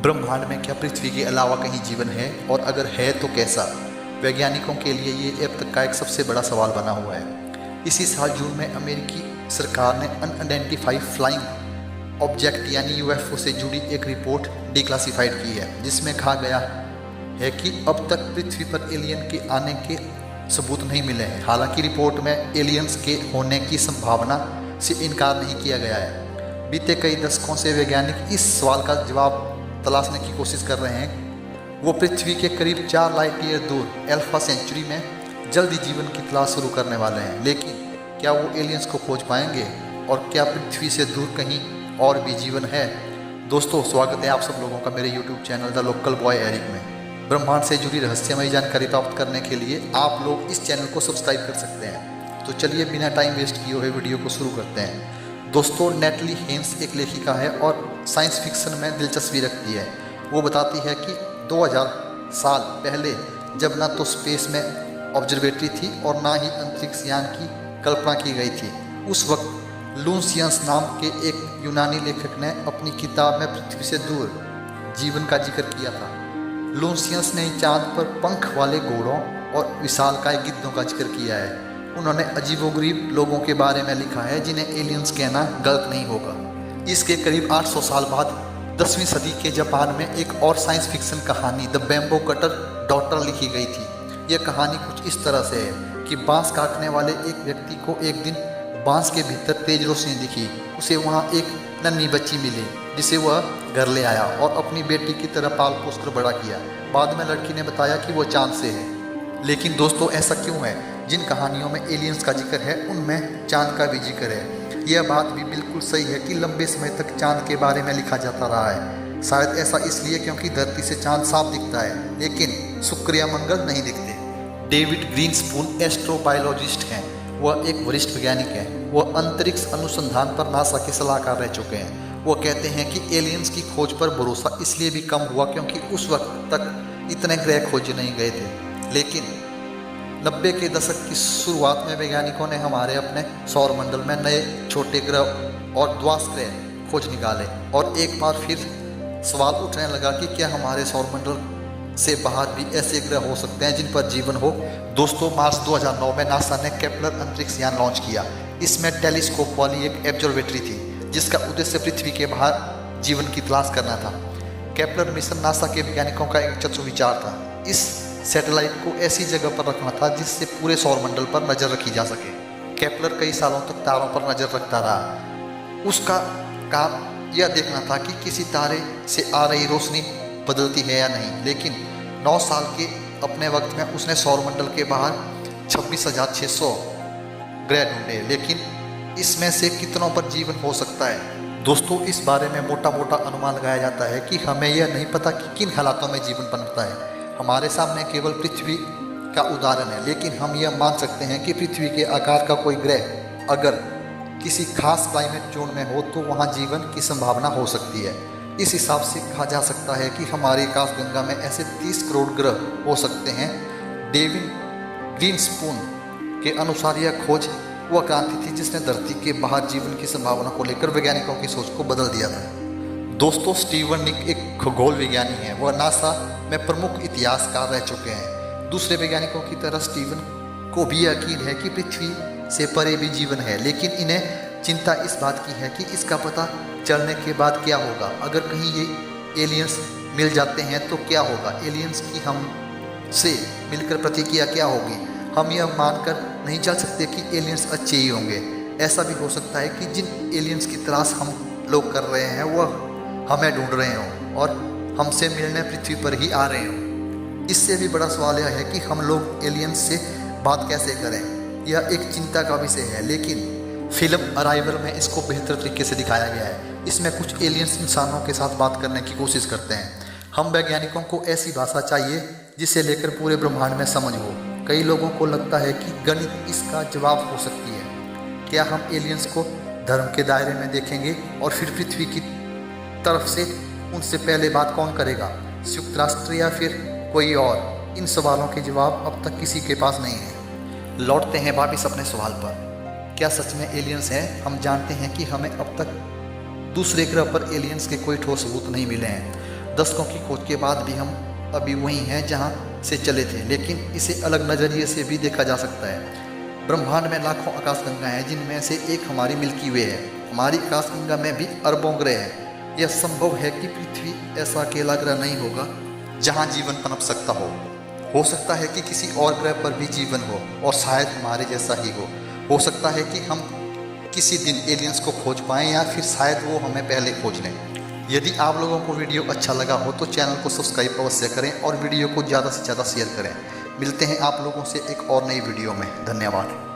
ब्रह्मांड में क्या पृथ्वी के अलावा कहीं जीवन है, और अगर है तो कैसा? वैज्ञानिकों के लिए ये अब तक का एक सबसे बड़ा सवाल बना हुआ है। इसी साल जून में अमेरिकी सरकार ने अनआइडेंटिफाइड फ्लाइंग ऑब्जेक्ट यानी यूएफओ से जुड़ी एक रिपोर्ट डिक्लासिफाइड की है, जिसमें कहा गया है कि अब तक पृथ्वी पर एलियन के आने के सबूत नहीं मिले हैं। हालांकि रिपोर्ट में एलियंस के होने की संभावना से इनकार नहीं किया गया है। बीते कई दशकों से वैज्ञानिक इस सवाल का जवाब तलाशने की कोशिश कर रहे हैं। वो पृथ्वी के करीब 4 लाइट ईयर दूर अल्फा सेंचुरी में जल्दी जीवन की तलाश शुरू करने वाले हैं, लेकिन क्या वो एलियंस को खोज पाएंगे, और क्या पृथ्वी से दूर कहीं और भी जीवन है? दोस्तों, स्वागत है आप सब लोगों का मेरे YouTube channel the local boy Eric में। ब्रह्मांड से जुड़ी रहस्यमयी जानकारी प्राप्त करने के लिए आप लोग इस चैनल को सब्सक्राइब कर सकते हैं। तो चलिए बिना टाइम वेस्ट किए हुए वीडियो को शुरू करते हैं। दोस्तों, नेटली हेन्स एक लेखिका है और साइंस फिक्शन में दिलचस्पी रखती है। वो बताती है कि 2000 साल पहले जब ना तो स्पेस में ऑब्जर्वेटरी थी और ना ही अंतरिक्ष यान की कल्पना की गई थी, उस वक्त लूसियस नाम के एक यूनानी लेखक ने अपनी किताब में पृथ्वी से दूर जीवन का जिक्र किया था। लूसियस ने चांद पर पंख वाले घोड़ों और विशालकाय गिद्धों का जिक्र किया है। उन्होंने अजीबोगरीब लोगों के बारे में लिखा है जिन्हें एलियंस कहना गलत नहीं होगा। इसके करीब 800 साल बाद 10वीं सदी के जापान में एक और साइंस फिक्शन कहानी द बैम्बो कटर डॉटर लिखी गई थी। यह कहानी कुछ इस तरह से है कि बांस काटने वाले एक व्यक्ति को एक दिन बांस के भीतर तेज रोशनी दिखी। उसे वहाँ एक नन्ही बच्ची मिली जिसे वह घर ले आया और अपनी बेटी की तरह पाल पोस कर बड़ा किया। बाद में लड़की ने बताया कि वो चांद से है। लेकिन दोस्तों, ऐसा क्यों है? जिन कहानियों में एलियंस का जिक्र है उनमें चांद का भी जिक्र है। यह बात भी बिल्कुल सही है कि लंबे समय तक चांद के बारे में लिखा जाता रहा है। शायद ऐसा इसलिए क्योंकि धरती से चांद साफ दिखता है, लेकिन शुक्र या मंगल नहीं दिखते। डेविड ग्रीनस्पून एस्ट्रोबायोलॉजिस्ट हैं। वह एक वरिष्ठ वैज्ञानिक हैं। वह अंतरिक्ष अनुसंधान पर नासा के सलाहकार रह चुके हैं। वो कहते हैं कि एलियंस की खोज पर भरोसा इसलिए भी कम हुआ क्योंकि उस वक्त तक इतने ग्रह खोजे नहीं गए थे। लेकिन 90 के दशक की शुरुआत में वैज्ञानिकों ने हमारे अपने सौर मंडल में नए छोटे ग्रह और द्वास ग्रह खोज निकाले, और एक बार फिर सवाल उठने लगा कि क्या हमारे सौर मंडल से बाहर भी ऐसे ग्रह हो सकते हैं जिन पर जीवन हो। दोस्तों, मार्च 2009 में नासा ने केपलर अंतरिक्ष यान लॉन्च किया। इसमें टेलीस्कोप वाली एक ऑब्जर्वेटरी थी जिसका उद्देश्य पृथ्वी के बाहर जीवन की तलाश करना था। केपलर मिशन नासा के वैज्ञानिकों का एक चतुर विचार था। इस सैटेलाइट को ऐसी जगह पर रखना था जिससे पूरे सौर मंडल पर नजर रखी जा सके। केपलर कई सालों तक तारों पर नजर रखता रहा। उसका काम यह देखना था कि किसी तारे से आ रही रोशनी बदलती है या नहीं। लेकिन 9 साल के अपने वक्त में उसने सौर मंडल के बाहर 26,600 ग्रह ढूंढे, लेकिन इसमें से कितनों पर जीवन हो सकता है? दोस्तों, इस बारे में मोटा मोटा अनुमान लगाया जाता है कि हमें यह नहीं पता कि किन हालातों में जीवन पनपता है। हमारे सामने केवल पृथ्वी का उदाहरण है, लेकिन हम यह मान सकते हैं कि पृथ्वी के आकार का कोई ग्रह अगर किसी खास क्लाइमेट जोन में हो तो वहाँ जीवन की संभावना हो सकती है। इस हिसाब से कहा जा सकता है कि हमारी आकाशगंगा में ऐसे 30 करोड़ ग्रह हो सकते हैं। डेविड ग्रीनस्पून के अनुसार यह खोज वह क्रांति थी जिसने धरती के बाहर जीवन की संभावना को लेकर वैज्ञानिकों की सोच को बदल दिया था। दोस्तों, स्टीवन निक एक खगोल विज्ञानी हैं। वह नासा में प्रमुख इतिहासकार रह चुके हैं। दूसरे वैज्ञानिकों की तरह स्टीवन को भी यकीन है कि पृथ्वी से परे भी जीवन है, लेकिन इन्हें चिंता इस बात की है कि इसका पता चलने के बाद क्या होगा। अगर कहीं ये एलियंस मिल जाते हैं तो क्या होगा? एलियंस की हमसे मिलकर प्रतिक्रिया क्या होगी? हम यह मानकर नहीं चल सकते कि एलियंस अच्छे ही होंगे। ऐसा भी हो सकता है कि जिन एलियंस की तलाश हम लोग कर रहे हैं वह हमें ढूंढ रहे हों और हमसे मिलने पृथ्वी पर ही आ रहे हों। इससे भी बड़ा सवाल यह है कि हम लोग एलियंस से बात कैसे करें। यह एक चिंता का विषय है, लेकिन फिल्म अराइवल में इसको बेहतर तरीके से दिखाया गया है। इसमें कुछ एलियंस इंसानों के साथ बात करने की कोशिश करते हैं। हम वैज्ञानिकों को ऐसी भाषा चाहिए जिसे लेकर पूरे ब्रह्मांड में समझ हो। कई लोगों को लगता है कि गणित इसका जवाब हो सकती है। क्या हम एलियंस को धर्म के दायरे में देखेंगे और फिर पृथ्वी की तरफ से उनसे पहले बात कौन करेगा? संयुक्त राष्ट्र या फिर कोई और? इन सवालों के जवाब अब तक किसी के पास नहीं है। लौटते हैं वापिस अपने सवाल पर, क्या सच में एलियंस हैं? हम जानते हैं कि हमें अब तक दूसरे ग्रह पर एलियंस के कोई ठोस सबूत नहीं मिले हैं। दशकों की खोज के बाद भी हम अभी वहीं हैं जहां से चले थे, लेकिन इसे अलग नज़रिए से भी देखा जा सकता है। ब्रह्मांड में लाखों आकाशगंगा हैं, जिनमें से एक हमारी मिल्की वे है। हमारी आकाशगंगा में भी अरबों ग्रह हैं। यह संभव है कि पृथ्वी ऐसा अकेला ग्रह नहीं होगा जहां जीवन पनप सकता हो सकता है कि किसी और ग्रह पर भी जीवन हो, और शायद हमारे जैसा ही हो सकता है कि हम किसी दिन एलियंस को खोज पाएं, या फिर शायद वो हमें पहले खोज लें। यदि आप लोगों को वीडियो अच्छा लगा हो तो चैनल को सब्सक्राइब अवश्य करें और वीडियो को ज़्यादा से ज़्यादा शेयर करें। मिलते हैं आप लोगों से एक और नई वीडियो में। धन्यवाद।